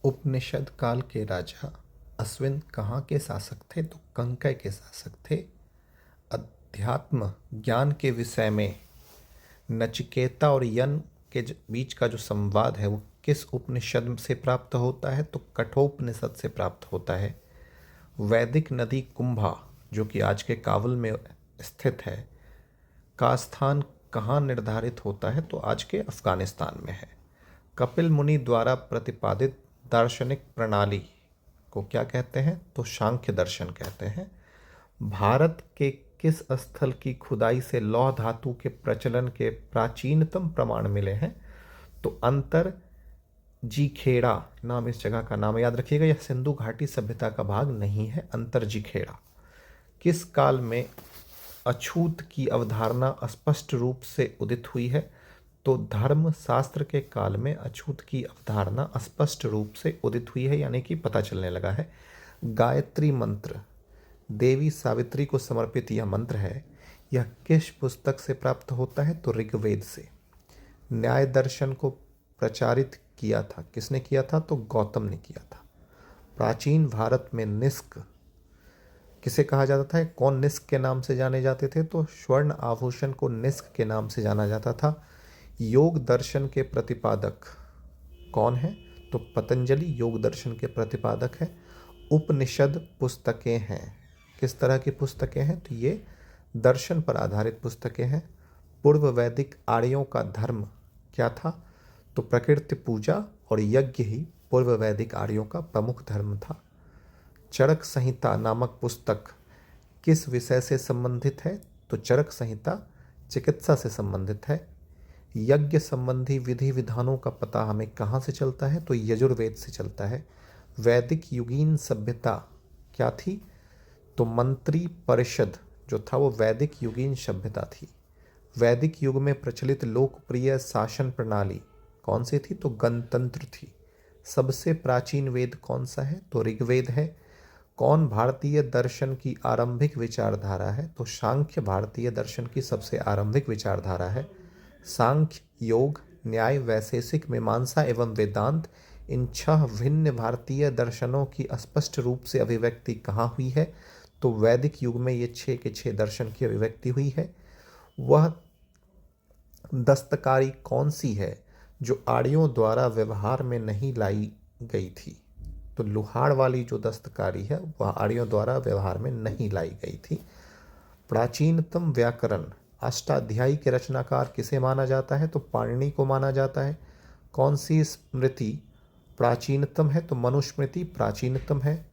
उपनिषद काल के राजा अश्विन कहाँ के शासक थे? तो कंकय के शासक थे। अध्यात्म ज्ञान के विषय में नचिकेता और यन के बीच का जो संवाद है वो किस उपनिषद से प्राप्त होता है? तो कठोपनिषद से प्राप्त होता है। वैदिक नदी कुंभा, जो कि आज के काबुल में स्थित है, का स्थान कहाँ निर्धारित होता है? तो आज के अफगानिस्तान में है। कपिल मुनि द्वारा प्रतिपादित दार्शनिक प्रणाली को क्या कहते हैं? तो सांख्य दर्शन कहते हैं। भारत के किस स्थल की खुदाई से लौह धातु के प्रचलन के प्राचीनतम प्रमाण मिले हैं? तो अंतर जीखेड़ा नाम इस जगह का नाम, याद रखिएगा यह सिंधु घाटी सभ्यता का भाग नहीं है। अंतर जीखेड़ा। किस काल में अछूत की अवधारणा स्पष्ट रूप से उदित हुई है? तो धर्म शास्त्र के काल में अछूत की अवधारणा स्पष्ट रूप से उदित हुई है, यानी कि पता चलने लगा है। गायत्री मंत्र देवी सावित्री को समर्पित यह मंत्र है। यह किस पुस्तक से प्राप्त होता है? तो ऋग्वेद से। न्याय दर्शन को प्रचारित किया था, किसने किया था? तो गौतम ने किया था। प्राचीन भारत में निष्क किसे कहा जाता था? कौन निष्क के नाम से जाने जाते थे? तो स्वर्ण आभूषण को निष्क के नाम से जाना जाता था। योग दर्शन के प्रतिपादक कौन है? तो पतंजलि योग दर्शन के प्रतिपादक है। उपनिषद पुस्तकें हैं, किस तरह की पुस्तकें हैं? तो ये दर्शन पर आधारित पुस्तकें हैं। पूर्व वैदिक आर्यों का धर्म क्या था? तो प्रकृति पूजा और यज्ञ ही पूर्व वैदिक आर्यों का प्रमुख धर्म था। चरक संहिता नामक पुस्तक किस विषय से संबंधित है? तो चरक संहिता चिकित्सा से संबंधित है। यज्ञ संबंधी विधि विधानों का पता हमें कहाँ से चलता है? तो यजुर्वेद से चलता है। वैदिक युगीन सभ्यता क्या थी? तो मंत्री परिषद जो था वो वैदिक युगीन सभ्यता थी। वैदिक युग में प्रचलित लोकप्रिय शासन प्रणाली कौन सी थी? तो गणतंत्र थी। सबसे प्राचीन वेद कौन सा है? तो ऋग्वेद है। कौन भारतीय दर्शन की आरंभिक विचारधारा है? तो सांख्य भारतीय दर्शन की सबसे आरंभिक विचारधारा है। सांख्य, योग, न्याय, वैशेषिक, मीमांसा एवं वेदांत, इन 6 भिन्न भारतीय दर्शनों की स्पष्ट रूप से अभिव्यक्ति कहाँ हुई है? तो वैदिक युग में ये 6 के 6 दर्शन की अभिव्यक्ति हुई है। वह दस्तकारी कौन सी है जो आर्यों द्वारा व्यवहार में नहीं लाई गई थी? तो लुहाड़ वाली जो दस्तकारी है वह आर्यों द्वारा व्यवहार में नहीं लाई गई थी। प्राचीनतम व्याकरण अष्टाध्यायी के रचनाकार किसे माना जाता है? तो पाणिनि को माना जाता है। कौन सी स्मृति प्राचीनतम है? तो मनुस्मृति प्राचीनतम है।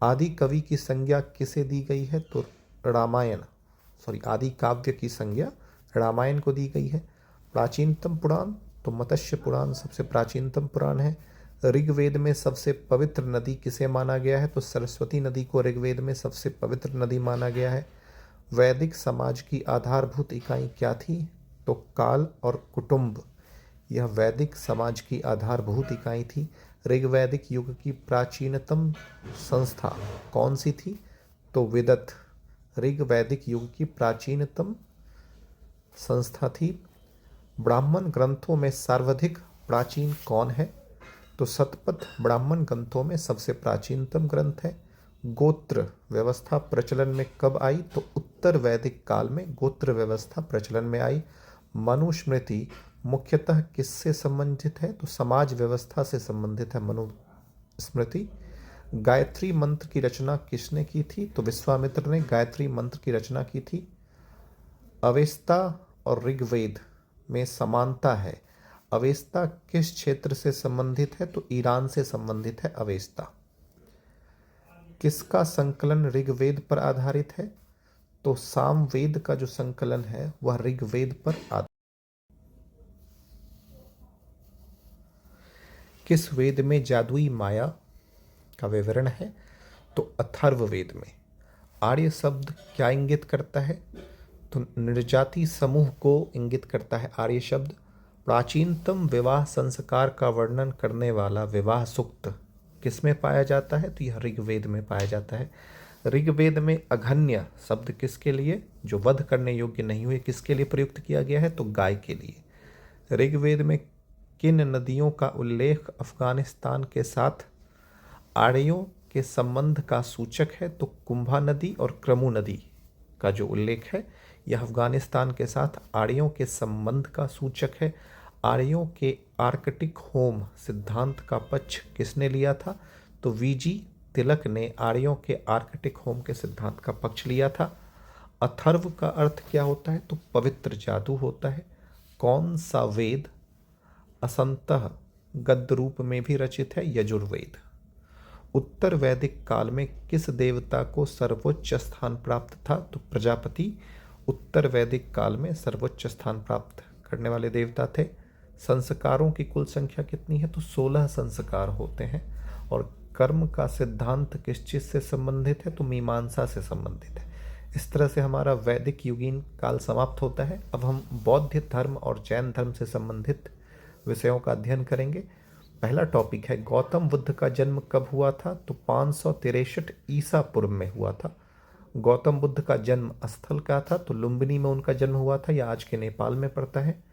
आदि कवि की संज्ञा किसे दी गई है? तो आदि काव्य की संज्ञा रामायण को दी गई है। प्राचीनतम पुराण तो मत्स्य पुराण सबसे प्राचीनतम पुराण है। ऋग्वेद में सबसे पवित्र नदी किसे माना गया है? तो सरस्वती नदी को ऋग्वेद में सबसे पवित्र नदी माना गया है। वैदिक समाज की आधारभूत इकाई क्या थी? तो काल और कुटुंब, यह वैदिक समाज की आधारभूत इकाई थी। ऋग्वैदिक युग की प्राचीनतम संस्था कौन सी थी? तो विदत ऋग्वैदिक युग की प्राचीनतम संस्था थी। ब्राह्मण ग्रंथों में सर्वाधिक प्राचीन कौन है? तो शतपथ ब्राह्मण ग्रंथों में सबसे प्राचीनतम ग्रंथ है। गोत्र व्यवस्था प्रचलन में कब आई? तो उत्तर वैदिक काल में गोत्र व्यवस्था प्रचलन में आई। मनुस्मृति मुख्यतः किससे संबंधित है? तो समाज व्यवस्था से संबंधित है मनुस्मृति। गायत्री मंत्र की रचना किसने की थी? तो विश्वामित्र ने गायत्री मंत्र की रचना की थी। अवेस्ता और ऋग्वेद में समानता है। अवेस्ता किस क्षेत्र से संबंधित है? तो ईरान से संबंधित है अवेस्ता। किसका संकलन ऋग्वेद पर आधारित है? तो सामवेद का जो संकलन है वह ऋग्वेद पर आधारित। किस वेद में जादुई माया का विवरण है? तो अथर्ववेद में। आर्य शब्द क्या इंगित करता है? तो निर्जाति समूह को इंगित करता है आर्य शब्द। प्राचीनतम विवाह संस्कार का वर्णन करने वाला विवाह सूक्त किसमें पाया जाता है? तो यह ऋग्वेद में पाया जाता है। ऋग्वेद में अघन्य शब्द किसके लिए, जो वध करने योग्य नहीं हुए, किसके लिए प्रयुक्त किया गया है? तो गाय के लिए। ऋग्वेद में किन नदियों का उल्लेख अफगानिस्तान के साथ आर्यों के संबंध का सूचक है तो कुंभा नदी और क्रमु नदी का जो उल्लेख है यह अफगानिस्तान के साथ आर्यों के संबंध का सूचक है। आर्यों के आर्कटिक होम सिद्धांत का पक्ष किसने लिया था? तो वीजी तिलक ने आर्यों के आर्कटिक होम के सिद्धांत का पक्ष लिया था। अथर्व का अर्थ क्या होता है? तो पवित्र जादू होता है। कौन सा वेद असंतः गद्य रूप में भी रचित है? यजुर्वेद। उत्तर वैदिक काल में किस देवता को सर्वोच्च स्थान प्राप्त था? तो प्रजापति उत्तर वैदिक काल में सर्वोच्च स्थान प्राप्त करने वाले देवता थे। संस्कारों की कुल संख्या कितनी है? तो 16 संस्कार होते हैं। और कर्म का सिद्धांत किस चीज से संबंधित है? तो मीमांसा से संबंधित है। इस तरह से हमारा वैदिक युगीन काल समाप्त होता है। अब हम बौद्ध धर्म और जैन धर्म से संबंधित विषयों का अध्ययन करेंगे। पहला टॉपिक है गौतम बुद्ध का जन्म कब हुआ था? तो 563 ईसा पूर्व में हुआ था। गौतम बुद्ध का जन्म स्थल क्या था? तो लुम्बिनी में उनका जन्म हुआ था, यह आज के नेपाल में पड़ता है।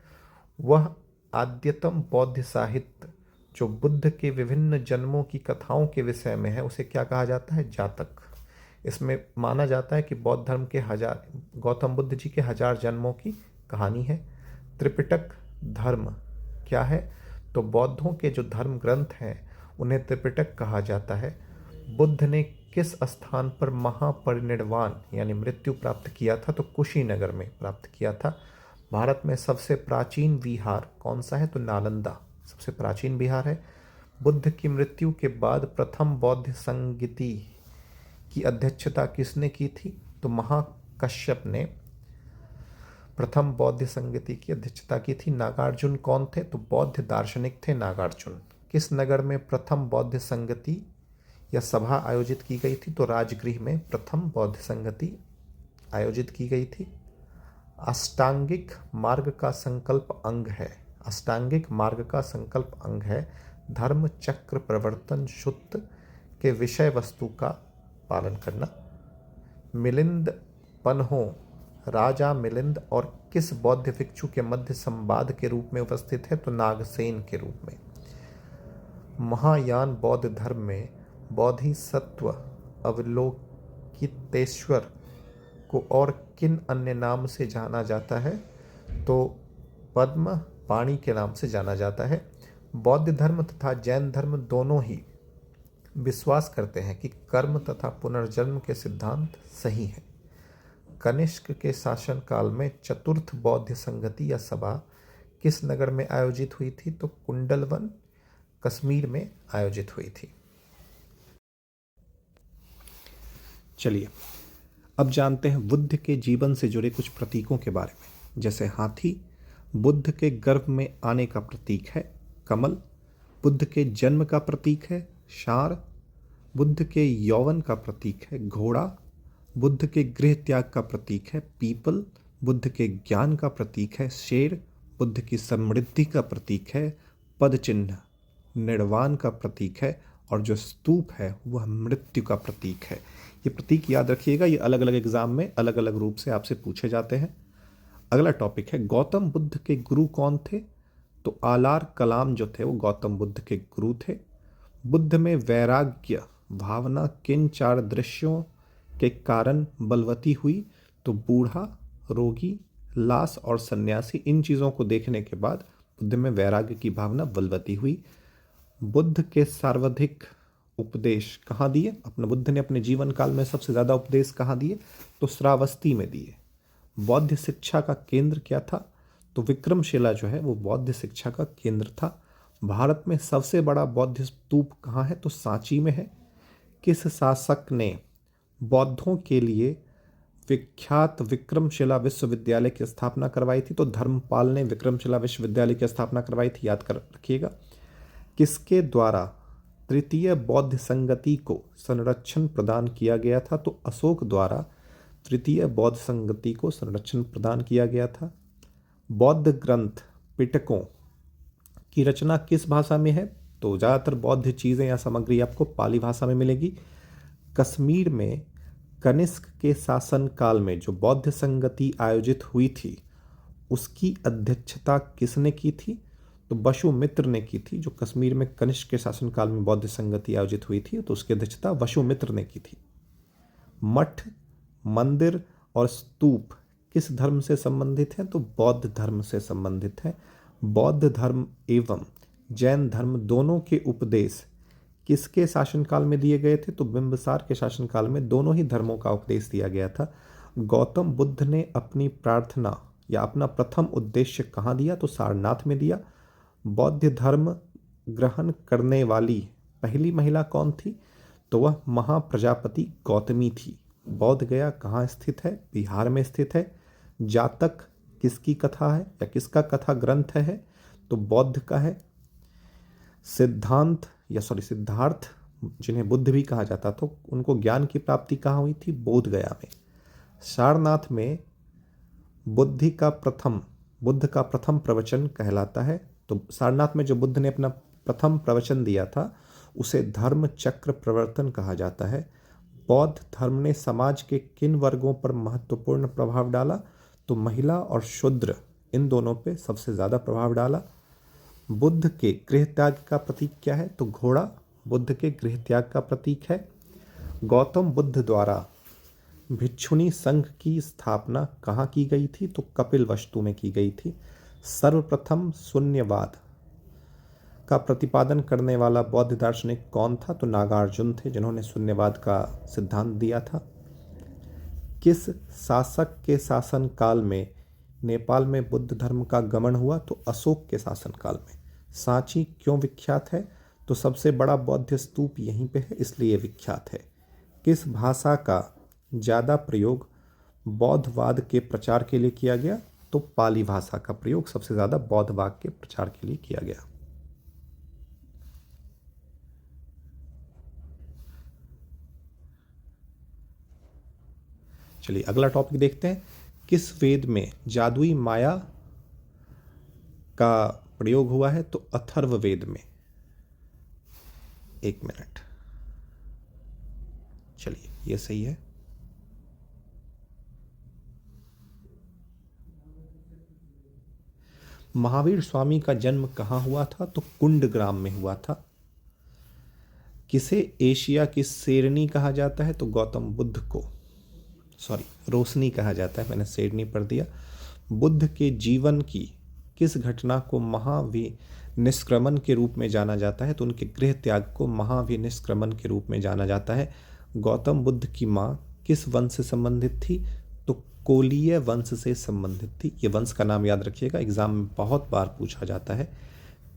वह आद्यतम बौद्ध साहित्य जो बुद्ध के विभिन्न जन्मों की कथाओं के विषय में है उसे क्या कहा जाता है? जातक। इसमें माना जाता है कि बौद्ध धर्म के गौतम बुद्ध जी के 1000 जन्मों की कहानी है। त्रिपिटक धर्म क्या है? तो बौद्धों के जो धर्म ग्रंथ हैं उन्हें त्रिपिटक कहा जाता है। बुद्ध ने किस स्थान पर महापरिनिर्वाण यानी मृत्यु प्राप्त किया था? तो कुशीनगर में प्राप्त किया था। भारत में सबसे प्राचीन विहार कौन सा है? तो नालंदा सबसे प्राचीन विहार है। बुद्ध की मृत्यु के बाद प्रथम बौद्ध संगीति की अध्यक्षता किसने की थी? तो महाकश्यप ने प्रथम बौद्ध संगीति की अध्यक्षता की थी। नागार्जुन कौन थे? तो बौद्ध दार्शनिक थे नागार्जुन। किस नगर में प्रथम बौद्ध संगति या सभा आयोजित की गई थी? तो राजगृह में प्रथम बौद्ध संगति आयोजित की गई थी। अष्टांगिक मार्ग का संकल्प अंग है। अष्टांगिक मार्ग का संकल्प अंग है धर्म चक्र प्रवर्तन शुद्ध के विषय वस्तु का पालन करना। मिलिंद पन्हो राजा मिलिंद और किस बौद्ध भिक्षु के मध्य संवाद के रूप में उपस्थित है? तो नागसेन के रूप में। महायान बौद्ध धर्म में बोधिसत्व अवलोकितेश्वर को और किन अन्य नाम से जाना जाता है? तो पद्म पाणी के नाम से जाना जाता है। बौद्ध धर्म तथा जैन धर्म दोनों ही विश्वास करते हैं कि कर्म तथा पुनर्जन्म के सिद्धांत सही हैं। कनिष्क के शासनकाल में चतुर्थ बौद्ध संगति या सभा किस नगर में आयोजित हुई थी? तो कुंडलवन कश्मीर में आयोजित हुई थी। चलिए अब जानते हैं बुद्ध के जीवन से जुड़े कुछ प्रतीकों के बारे में। जैसे हाथी बुद्ध के गर्भ में आने का प्रतीक है। कमल बुद्ध के जन्म का प्रतीक है। षांड बुद्ध के यौवन का प्रतीक है। घोड़ा बुद्ध के गृह त्याग का प्रतीक है। पीपल बुद्ध के ज्ञान का प्रतीक है। शेर बुद्ध की समृद्धि का प्रतीक है। पद चिन्ह निर्वाण का प्रतीक है। और जो स्तूप है वह मृत्यु का प्रतीक है। ये प्रतीक याद रखिएगा, ये अलग अलग एग्जाम में अलग अलग रूप से आपसे पूछे जाते हैं। अगला टॉपिक है गौतम बुद्ध के गुरु कौन थे? तो आलार कलाम जो थे वो गौतम बुद्ध के गुरु थे। बुद्ध में वैराग्य भावना किन 4 दृश्यों के कारण बलवती हुई? तो बूढ़ा, रोगी, लाश और सन्यासी। इन चीज़ों को देखने के बाद बुद्ध में वैराग्य की भावना बलवती हुई। बुद्ध के सर्वाधिक उपदेश कहाँ दिए? अपने बुद्ध ने अपने जीवन काल में सबसे ज़्यादा उपदेश कहाँ दिए? तो श्रावस्ती में दिए। बौद्ध शिक्षा का केंद्र क्या था? तो विक्रमशिला जो है वो बौद्ध शिक्षा का केंद्र था। भारत में सबसे बड़ा बौद्ध स्तूप कहाँ है? तो सांची में है। किस शासक ने बौद्धों के लिए विख्यात विक्रमशिला विश्वविद्यालय की स्थापना करवाई थी? तो धर्मपाल ने विक्रमशिला विश्वविद्यालय की स्थापना करवाई थी, याद कर रखिएगा। किसके द्वारा तृतीय बौद्ध संगति को संरक्षण प्रदान किया गया था? तो अशोक द्वारा तृतीय बौद्ध संगति को संरक्षण प्रदान किया गया था। बौद्ध ग्रंथ पिटकों की रचना किस भाषा में है? तो ज़्यादातर बौद्ध चीज़ें या सामग्री आपको पाली भाषा में मिलेगी। कश्मीर में कनिष्क के शासनकाल में जो बौद्ध संगति आयोजित हुई थी उसकी अध्यक्षता किसने की थी? तो वसुमित्र ने की थी, जो कश्मीर में कनिष्क के शासनकाल में बौद्ध संगति आयोजित हुई थी, तो उसकी अध्यक्षता वसुमित्र ने की थी। मठ, मंदिर और स्तूप किस धर्म से संबंधित हैं? तो बौद्ध धर्म से संबंधित है। बौद्ध धर्म एवं जैन धर्म दोनों के उपदेश किसके शासनकाल में दिए गए थे? तो बिंबिसार के शासनकाल में दोनों ही धर्मों का उपदेश दिया गया था। गौतम बुद्ध ने अपनी प्रार्थना या अपना प्रथम उद्देश्य कहाँ दिया? तो सारनाथ में दिया। बौद्ध धर्म ग्रहण करने वाली पहली महिला कौन थी? तो वह महाप्रजापति गौतमी थी। बौद्ध गया कहाँ स्थित है? बिहार में स्थित है। जातक किसकी कथा है या किसका कथा ग्रंथ है? तो बौद्ध का है। सिद्धार्थ, जिन्हें बुद्ध भी कहा जाता था, उनको ज्ञान की प्राप्ति कहाँ हुई थी? बोध गया में। सारनाथ में बुद्ध का प्रथम प्रवचन कहलाता है। तो सारनाथ में जो बुद्ध ने अपना प्रथम प्रवचन दिया था उसे धर्म चक्र प्रवर्तन कहा जाता है। बौद्ध धर्म ने समाज के किन वर्गों पर महत्वपूर्ण प्रभाव डाला? तो महिला और शूद्र, इन दोनों पे सबसे ज़्यादा प्रभाव डाला। बुद्ध के गृह त्याग का प्रतीक क्या है? तो घोड़ा बुद्ध के गृह त्याग का प्रतीक है। गौतम बुद्ध द्वारा भिक्षुणी संघ की स्थापना कहाँ की गई थी? तो कपिलवस्तु में की गई थी। सर्वप्रथम शून्यवाद का प्रतिपादन करने वाला बौद्ध दार्शनिक कौन था? तो नागार्जुन थे, जिन्होंने शून्यवाद का सिद्धांत दिया था। किस शासक के शासन काल में नेपाल में बुद्ध धर्म का गमन हुआ? तो अशोक के शासन काल में। सांची क्यों विख्यात है? तो सबसे बड़ा बौद्ध स्तूप यहीं पे है, इसलिए विख्यात है। किस भाषा का ज़्यादा प्रयोग बौद्धवाद के प्रचार के लिए किया गया? तो पाली भाषा का प्रयोग सबसे ज़्यादा बौद्धवाद के प्रचार के लिए किया गया। चलिए अगला टॉपिक देखते हैं। किस वेद में जादुई माया का प्रयोग हुआ है? तो अथर्व वेद में। एक मिनट, चलिए ये सही है। महावीर स्वामी का जन्म कहाँ हुआ था? तो कुंडग्राम में हुआ था। किसे एशिया की शेरनी कहा जाता है? तो गौतम बुद्ध को, रोशनी कहा जाता है, मैंने शेरनी पढ़ दिया। बुद्ध के जीवन की किस घटना को महाविनिष्क्रमण के रूप में जाना जाता है? तो उनके गृह त्याग को महाविनिष्क्रमण के रूप में जाना जाता है। गौतम बुद्ध की माँ किस वंश से संबंधित थी? तो कोलीय वंश से संबंधित थी। ये वंश का नाम याद रखिएगा, एग्जाम में बहुत बार पूछा जाता है।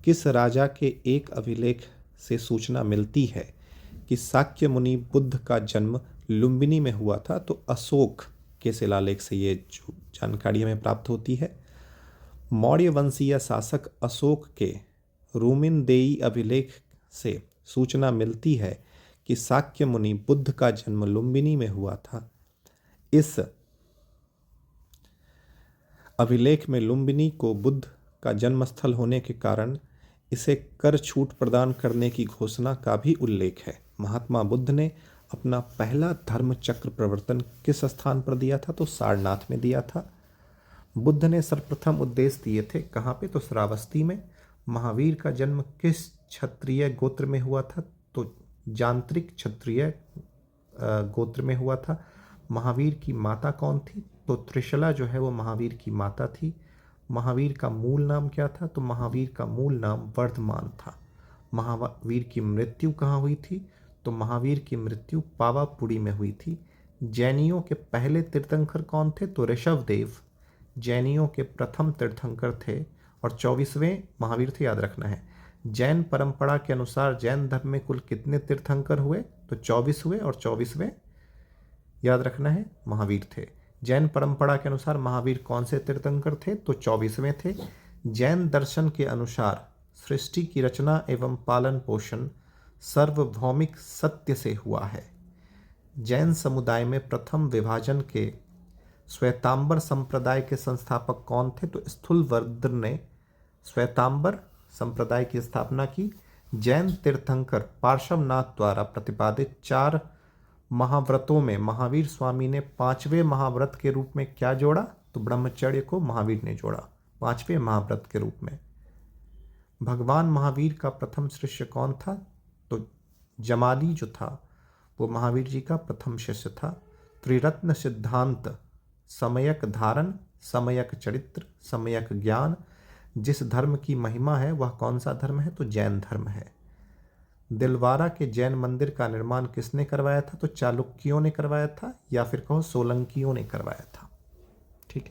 किस राजा के एक अभिलेख से सूचना मिलती है कि शाक्य मुनि बुद्ध का जन्म लुम्बिनी में हुआ था? तो अशोक के शिलालेख से ये जानकारी हमें प्राप्त होती है। मौर्य वंशीय शासक अशोक के रूमिनदेई अभिलेख से सूचना मिलती है कि शाक्य मुनि बुद्ध का जन्म लुम्बिनी में हुआ था। इस अभिलेख में लुम्बिनी को बुद्ध का जन्मस्थल होने के कारण इसे कर छूट प्रदान करने की घोषणा का भी उल्लेख है। महात्मा बुद्ध ने अपना पहला धर्म चक्र प्रवर्तन किस स्थान पर दिया था? तो सारनाथ में दिया था। बुद्ध ने सर्वप्रथम उपदेश दिए थे कहाँ पे? तो श्रावस्ती में। महावीर का जन्म किस क्षत्रिय गोत्र में हुआ था? तो यांत्रिक क्षत्रिय गोत्र में हुआ था। महावीर की माता कौन थी? तो त्रिशला जो है वो महावीर की माता थी। महावीर का मूल नाम क्या था? तो महावीर का मूल नाम वर्धमान था। महावीर की मृत्यु कहाँ हुई थी? तो महावीर की मृत्यु पावापुरी में हुई थी। जैनियों के पहले तीर्थंकर कौन थे? तो ऋषभदेव जैनियों के प्रथम तीर्थंकर थे और 24वें महावीर थे, याद रखना है। जैन परंपरा के अनुसार जैन धर्म में कुल कितने तीर्थंकर हुए? तो 24 हुए और 24वें याद रखना है महावीर थे। जैन परंपरा के अनुसार महावीर कौन से तीर्थंकर थे? तो 24वें थे। जैन दर्शन के अनुसार सृष्टि की रचना एवं पालन पोषण सार्वभौमिक सत्य से हुआ है। जैन समुदाय में प्रथम विभाजन के श्वेतांबर संप्रदाय के संस्थापक कौन थे? तो स्थूलवर्द्र ने श्वेतांबर संप्रदाय की स्थापना की। जैन तीर्थंकर पार्श्वनाथ द्वारा प्रतिपादित 4 महाव्रतों में महावीर स्वामी ने 5वें महाव्रत के रूप में क्या जोड़ा? तो ब्रह्मचर्य को महावीर ने जोड़ा 5वें महाव्रत के रूप में। भगवान महावीर का प्रथम शिष्य कौन था? तो जमाली जो था वो महावीर जी का प्रथम शिष्य था। त्रिरत्न सिद्धांत, सम्यक धारण, सम्यक चरित्र, सम्यक ज्ञान, जिस धर्म की महिमा है वह कौन सा धर्म है? तो जैन धर्म है। दिलवारा के जैन मंदिर का निर्माण किसने करवाया था? तो चालुक्यों ने करवाया था, या फिर कहो सोलंकियों ने करवाया था। ठीक है।